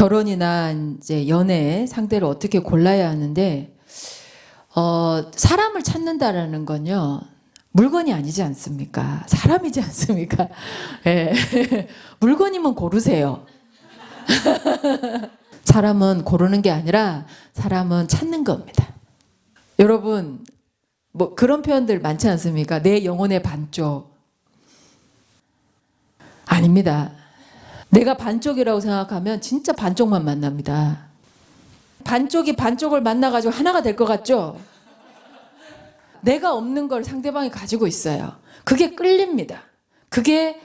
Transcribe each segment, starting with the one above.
결혼이나 이제 연애 상대를 어떻게 골라야 하는데, 사람을 찾는다라는 건요, 물건이 아니지 않습니까? 사람이지 않습니까? 예. 물건이면 고르세요. 사람은 고르는 게 아니라 사람은 찾는 겁니다. 여러분, 뭐 그런 표현들 많지 않습니까? 내 영혼의 반쪽. 아닙니다. 내가 반쪽이라고 생각하면 진짜 반쪽만 만납니다. 반쪽이 반쪽을 만나가지고 하나가 될 것 같죠? 내가 없는 걸 상대방이 가지고 있어요. 그게 끌립니다. 그게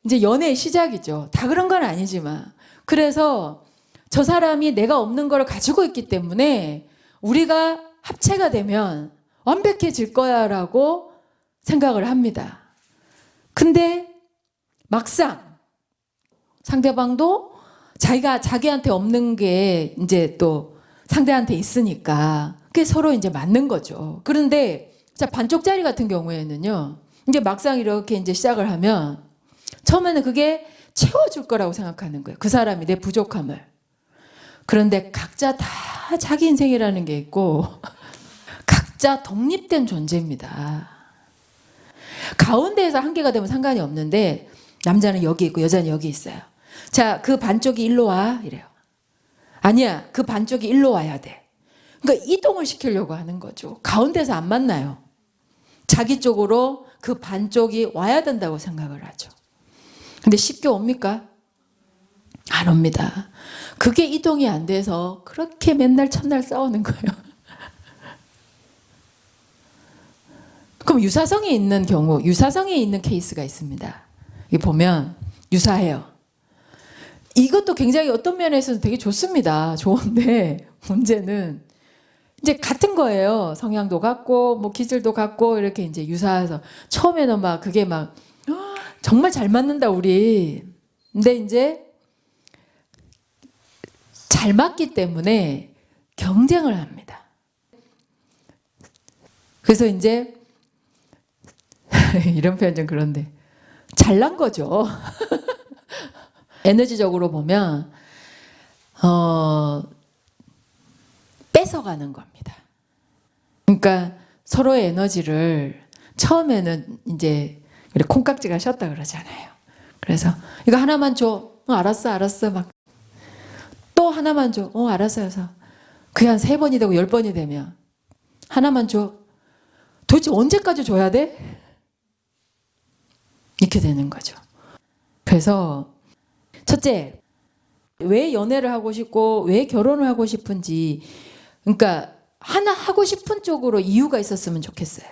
이제 연애의 시작이죠. 다 그런 건 아니지만. 그래서 저 사람이 내가 없는 걸 가지고 있기 때문에 우리가 합체가 되면 완벽해질 거야 라고 생각을 합니다. 근데 막상 상대방도 자기한테 없는 게 이제 또 상대한테 있으니까 그게 서로 이제 맞는 거죠. 그런데 자, 반쪽짜리 같은 경우에는요, 이제 막상 이렇게 이제 시작을 하면 처음에는 그게 채워줄 거라고 생각하는 거예요. 그 사람이 내 부족함을. 그런데 각자 다 자기 인생이라는 게 있고 각자 독립된 존재입니다. 가운데에서 한계가 되면 상관이 없는데 남자는 여기 있고 여자는 여기 있어요. 자, 그 반쪽이 일로 와 이래요. 아니야, 그 반쪽이 일로 와야 돼. 그러니까 이동을 시키려고 하는 거죠. 가운데서 안 만나요. 자기 쪽으로 그 반쪽이 와야 된다고 생각을 하죠. 근데 쉽게 옵니까? 안 옵니다. 그게 이동이 안 돼서 그렇게 맨날 첫날 싸우는 거예요. 그럼 유사성이 있는 경우, 유사성이 있는 케이스가 있습니다. 이 보면 유사해요. 이것도 굉장히 어떤 면에서는 되게 좋습니다. 좋은데 문제는 이제 같은 거예요. 성향도 같고 뭐 기질도 같고 이렇게 이제 유사해서 처음에는 막 그게 막 정말 잘 맞는다 우리. 근데 이제 잘 맞기 때문에 경쟁을 합니다. 그래서 이제 이런 표현 좀 그런데 잘난 거죠. 에너지적으로 보면 뺏어가는 겁니다. 그러니까 서로의 에너지를 처음에는 이제 콩깍지가 셨다 그러잖아요. 그래서 이거 하나만 줘. 알았어, 알았어. 막 또 하나만 줘. 알았어, 해서 그게 한 3번이 되고 10번이 되면 하나만 줘. 도대체 언제까지 줘야 돼? 이렇게 되는 거죠. 그래서 첫째, 왜 연애를 하고 싶고 왜 결혼을 하고 싶은지, 그러니까 하나 하고 싶은 쪽으로 이유가 있었으면 좋겠어요.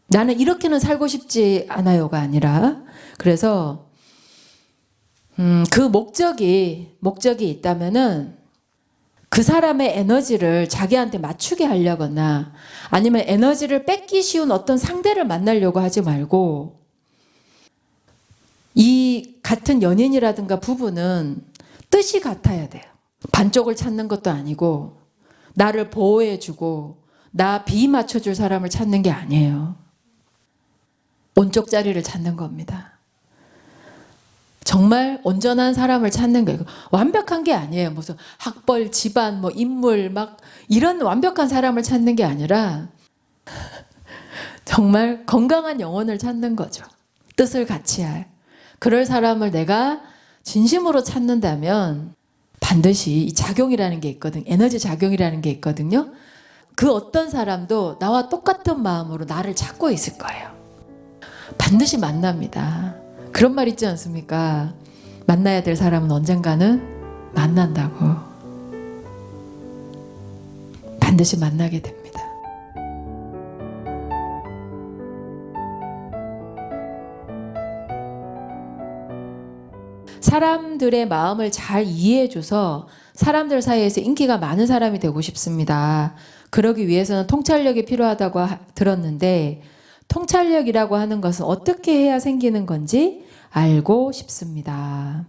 나는 이렇게는 살고 싶지 않아요가 아니라, 그래서 그 목적이 있다면은 그 사람의 에너지를 자기한테 맞추게 하려거나 아니면 에너지를 뺏기 쉬운 어떤 상대를 만나려고 하지 말고, 이 같은 연인이라든가 부부는 뜻이 같아야 돼요. 반쪽을 찾는 것도 아니고 나를 보호해주고 나 비 맞춰줄 사람을 찾는 게 아니에요. 온쪽짜리를 찾는 겁니다. 정말 온전한 사람을 찾는 거예요. 완벽한 게 아니에요. 무슨 학벌, 집안, 뭐 인물 막 이런 완벽한 사람을 찾는 게 아니라 정말 건강한 영혼을 찾는 거죠. 뜻을 같이 할. 그럴 사람을 내가 진심으로 찾는다면 반드시 이 작용이라는 게 있거든요. 에너지 작용이라는 게 있거든요. 그 어떤 사람도 나와 똑같은 마음으로 나를 찾고 있을 거예요. 반드시 만납니다. 그런 말 있지 않습니까? 만나야 될 사람은 언젠가는 만난다고. 반드시 만나게 됩니다. 사람들의 마음을 잘 이해해줘서 사람들 사이에서 인기가 많은 사람이 되고 싶습니다. 그러기 위해서는 통찰력이 필요하다고 들었는데, 통찰력이라고 하는 것은 어떻게 해야 생기는 건지 알고 싶습니다.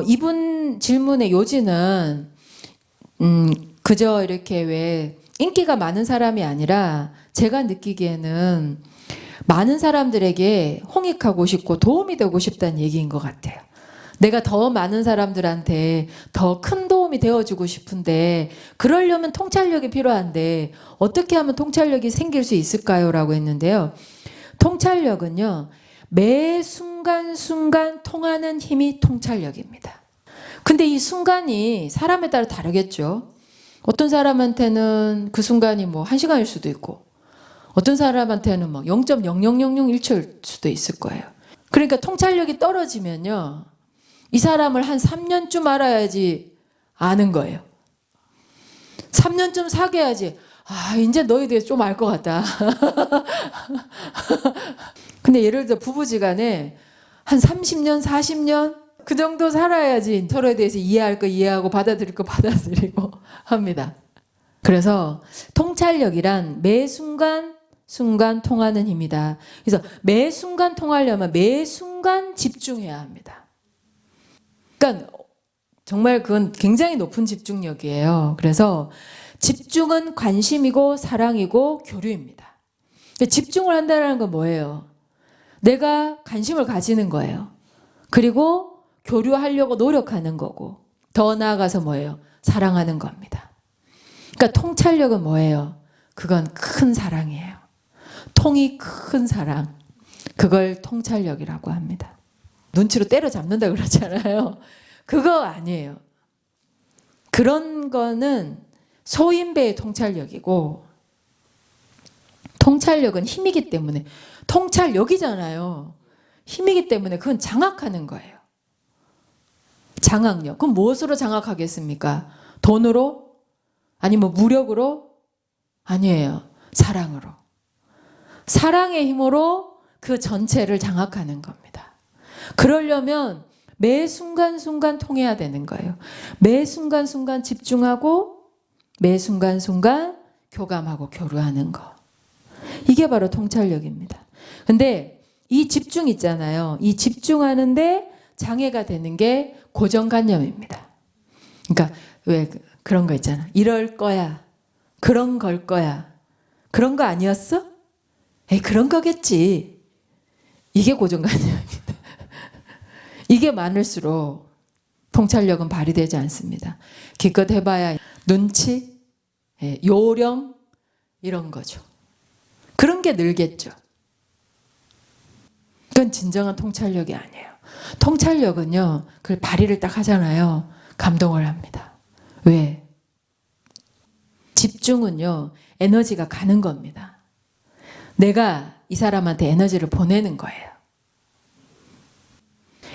이분 질문의 요지는 그저 이렇게 왜 인기가 많은 사람이 아니라 제가 느끼기에는 많은 사람들에게 홍익하고 싶고 도움이 되고 싶다는 얘기인 것 같아요. 내가 더 많은 사람들한테 더 큰 도움이 되어주고 싶은데 그러려면 통찰력이 필요한데 어떻게 하면 통찰력이 생길 수 있을까요? 라고 했는데요. 통찰력은요. 매 순간순간 통하는 힘이 통찰력입니다. 근데 이 순간이 사람에 따라 다르겠죠. 어떤 사람한테는 그 순간이 뭐 1시간일 수도 있고 어떤 사람한테는 뭐 0.00001초일 수도 있을 거예요. 그러니까 통찰력이 떨어지면요. 이 사람을 한 3년쯤 알아야지 아는 거예요. 3년쯤 사귀어야지 이제 너에 대해서 좀 알 것 같다. 근데 예를 들어 부부지간에 한 30년, 40년 그 정도 살아야지 서로에 대해서 이해할 거 이해하고 받아들일 거 받아들이고 합니다. 그래서 통찰력이란 매 순간 통하는 힘이다. 그래서 매 순간 통하려면 매 순간 집중해야 합니다. 그러니까 정말 그건 굉장히 높은 집중력이에요. 그래서 집중은 관심이고 사랑이고 교류입니다. 집중을 한다는 건 뭐예요? 내가 관심을 가지는 거예요. 그리고 교류하려고 노력하는 거고 더 나아가서 뭐예요? 사랑하는 겁니다. 그러니까 통찰력은 뭐예요? 그건 큰 사랑이에요. 통이 큰 사랑. 그걸 통찰력이라고 합니다. 눈치로 때려잡는다 그러잖아요. 그거 아니에요. 그런 거는 소인배의 통찰력이고 통찰력은 힘이기 때문에 통찰력이잖아요. 힘이기 때문에 그건 장악하는 거예요. 장악력. 그럼 무엇으로 장악하겠습니까? 돈으로? 아니면 무력으로? 아니에요. 사랑으로. 사랑의 힘으로 그 전체를 장악하는 겁니다. 그러려면 매 순간순간 통해야 되는 거예요. 매 순간순간 집중하고 매 순간순간 교감하고 교류하는 거. 이게 바로 통찰력입니다. 근데 이 집중 있잖아요. 이 집중하는데 장애가 되는 게 고정관념입니다. 그러니까 왜 그런 거 있잖아. 이럴 거야. 그런 걸 거야. 그런 거 아니었어? 에이, 그런 거겠지. 이게 고정관념입니다. 이게 많을수록 통찰력은 발휘되지 않습니다. 기껏 해봐야 눈치, 요령 이런 거죠. 그런 게 늘겠죠. 그건 진정한 통찰력이 아니에요. 통찰력은요. 그걸 발휘를 딱 하잖아요. 감동을 합니다. 왜? 집중은요. 에너지가 가는 겁니다. 내가 이 사람한테 에너지를 보내는 거예요.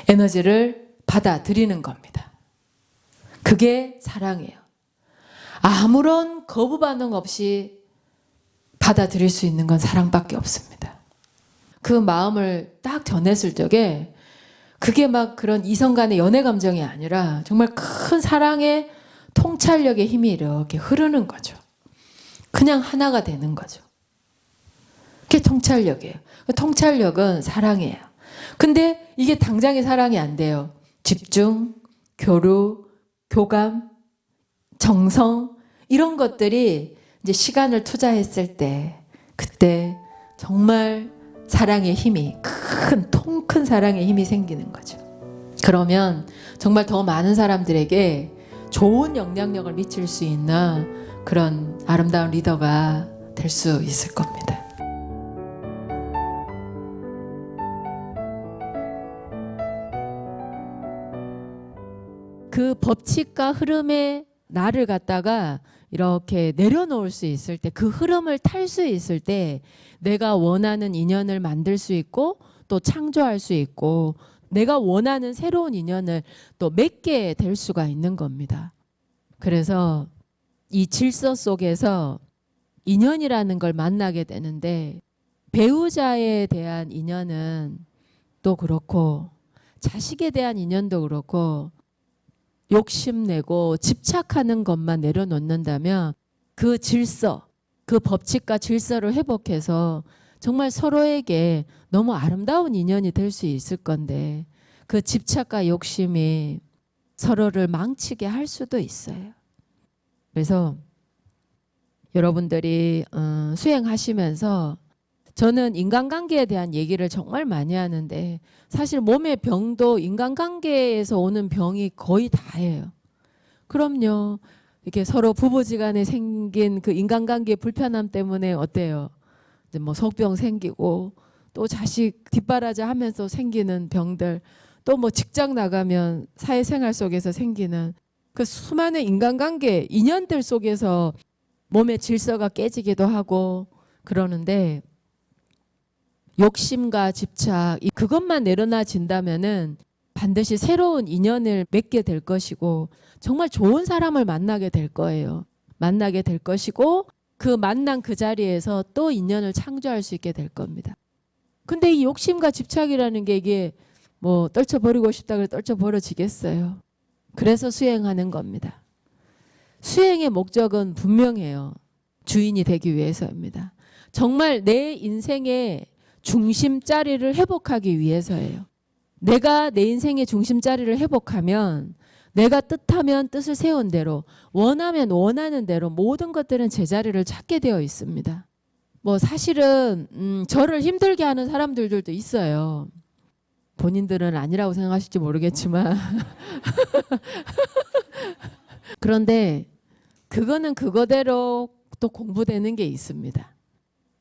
에너지를 받아들이는 겁니다. 그게 사랑이에요. 아무런 거부 반응 없이 받아들일 수 있는 건 사랑밖에 없습니다. 그 마음을 딱 전했을 적에 그게 막 그런 이성 간의 연애 감정이 아니라 정말 큰 사랑의 통찰력의 힘이 이렇게 흐르는 거죠. 그냥 하나가 되는 거죠. 그게 통찰력이에요. 통찰력은 사랑이에요. 근데 이게 당장의 사랑이 안 돼요. 집중, 교류, 교감, 정성 이런 것들이 이제 시간을 투자했을 때 그때 정말 사랑의 힘이 통 큰 사랑의 힘이 생기는 거죠. 그러면 정말 더 많은 사람들에게 좋은 영향력을 미칠 수 있는 그런 아름다운 리더가 될 수 있을 겁니다. 그 법칙과 흐름에 나를 갖다가 이렇게 내려놓을 수 있을 때, 그 흐름을 탈 수 있을 때 내가 원하는 인연을 만들 수 있고 또 창조할 수 있고 내가 원하는 새로운 인연을 또 맺게 될 수가 있는 겁니다. 그래서 이 질서 속에서 인연이라는 걸 만나게 되는데 배우자에 대한 인연은 또 그렇고 자식에 대한 인연도 그렇고 욕심내고 집착하는 것만 내려놓는다면 그 질서, 그 법칙과 질서를 회복해서 정말 서로에게 너무 아름다운 인연이 될 수 있을 건데 그 집착과 욕심이 서로를 망치게 할 수도 있어요. 그래서 여러분들이 수행하시면서 저는 인간관계에 대한 얘기를 정말 많이 하는데 사실 몸의 병도 인간관계에서 오는 병이 거의 다예요. 그럼요. 이렇게 서로 부부지간에 생긴 그 인간관계 불편함 때문에 어때요? 이제 뭐 속병 생기고 또 자식 뒷바라지 하면서 생기는 병들, 또 뭐 직장 나가면 사회생활 속에서 생기는 그 수많은 인간관계 인연들 속에서 몸의 질서가 깨지기도 하고 그러는데, 욕심과 집착 그것만 내려놔진다면은 반드시 새로운 인연을 맺게 될 것이고 정말 좋은 사람을 만나게 될 거예요. 만나게 될 것이고 그 만난 그 자리에서 또 인연을 창조할 수 있게 될 겁니다. 근데 이 욕심과 집착이라는 게 이게 뭐 떨쳐버리고 싶다 그래 떨쳐버려지겠어요. 그래서 수행하는 겁니다. 수행의 목적은 분명해요. 주인이 되기 위해서입니다. 정말 내 인생의 중심자리를 회복하기 위해서예요. 내가 내 인생의 중심자리를 회복하면 내가 뜻하면 뜻을 세운 대로, 원하면 원하는 대로 모든 것들은 제자리를 찾게 되어 있습니다. 뭐 사실은 저를 힘들게 하는 사람들도 있어요. 본인들은 아니라고 생각하실지 모르겠지만 그런데 그거는 그거대로 또 공부되는 게 있습니다.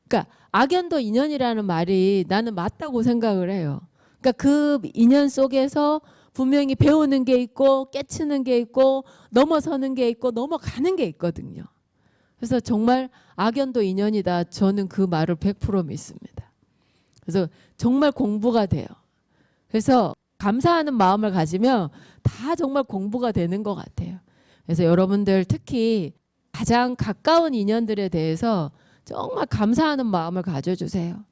그러니까 악연도 인연이라는 말이 나는 맞다고 생각을 해요. 그러니까 그 인연 속에서 분명히 배우는 게 있고 깨치는 게 있고 넘어서는 게 있고 넘어가는 게 있거든요. 그래서 정말 악연도 인연이다. 저는 그 말을 100% 믿습니다. 그래서 정말 공부가 돼요. 그래서 감사하는 마음을 가지면 다 정말 공부가 되는 것 같아요. 그래서 여러분들 특히 가장 가까운 인연들에 대해서 정말 감사하는 마음을 가져주세요.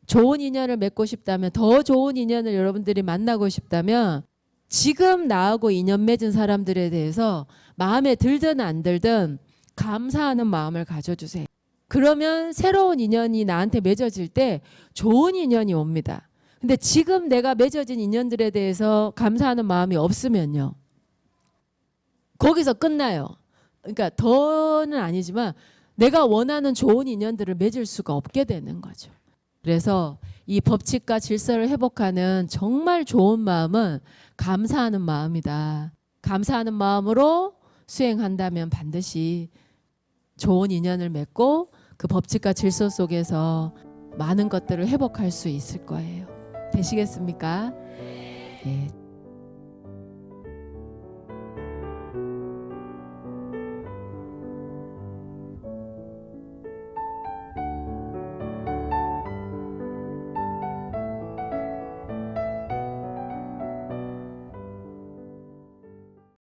좋은 인연을 맺고 싶다면, 더 좋은 인연을 여러분들이 만나고 싶다면 지금 나하고 인연 맺은 사람들에 대해서 마음에 들든 안 들든 감사하는 마음을 가져주세요. 그러면 새로운 인연이 나한테 맺어질 때 좋은 인연이 옵니다. 근데 지금 내가 맺어진 인연들에 대해서 감사하는 마음이 없으면요, 거기서 끝나요. 그러니까 더는 아니지만 내가 원하는 좋은 인연들을 맺을 수가 없게 되는 거죠. 그래서 이 법칙과 질서를 회복하는 정말 좋은 마음은 감사하는 마음이다. 감사하는 마음으로 수행한다면 반드시 좋은 인연을 맺고 그 법칙과 질서 속에서 많은 것들을 회복할 수 있을 거예요. 되시겠습니까? 예.